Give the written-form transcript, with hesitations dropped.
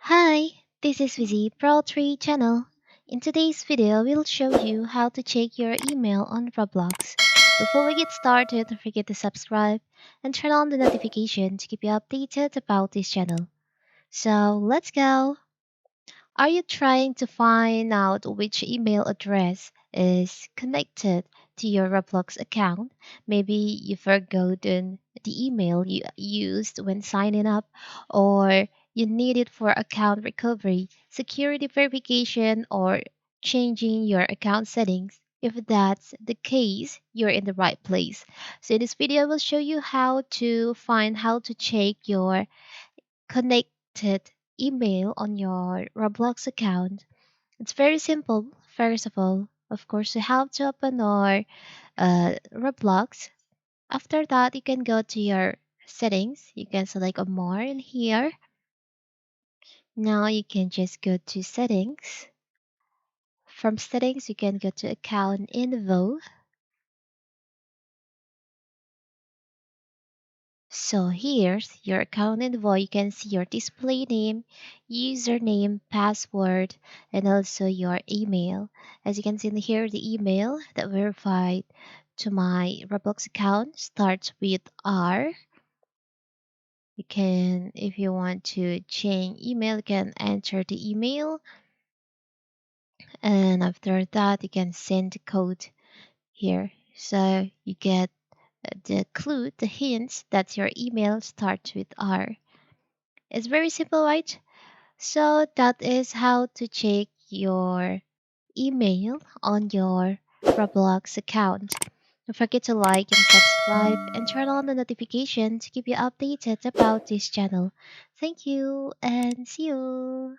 Hi, this is Vizzy Pro3 channel. In today's video, we'll show you how to check your email on Roblox. Before we get started, don't forget to subscribe and turn on the notification to keep you updated about this channel. So let's go! Are you trying to find out which email address is connected to your Roblox account? Maybe you forgotten the email you used when signing up, or you need it for account recovery, security verification, or changing your account settings. If that's the case, you're in the right place. So this video will show you how to find how to check your connected email on your Roblox account. It's very simple. First of course, you have to open our Roblox. After that, you can go to your settings. You can select a more in here. Now you can just go to settings. From settings, you can go to account info. So here's your account info. You can see your display name, username, password, and also your email. As you can see in here, the email that verified to my Roblox account starts with R. You can, if you want to change email, you can enter the email. And after that, you can send the code here. So you get the clue, the hints that your email starts with R. It's very simple, right? So that is how to check your email on your Roblox account. Don't forget to like and subscribe and turn on the notification to keep you updated about this channel. Thank you and see you.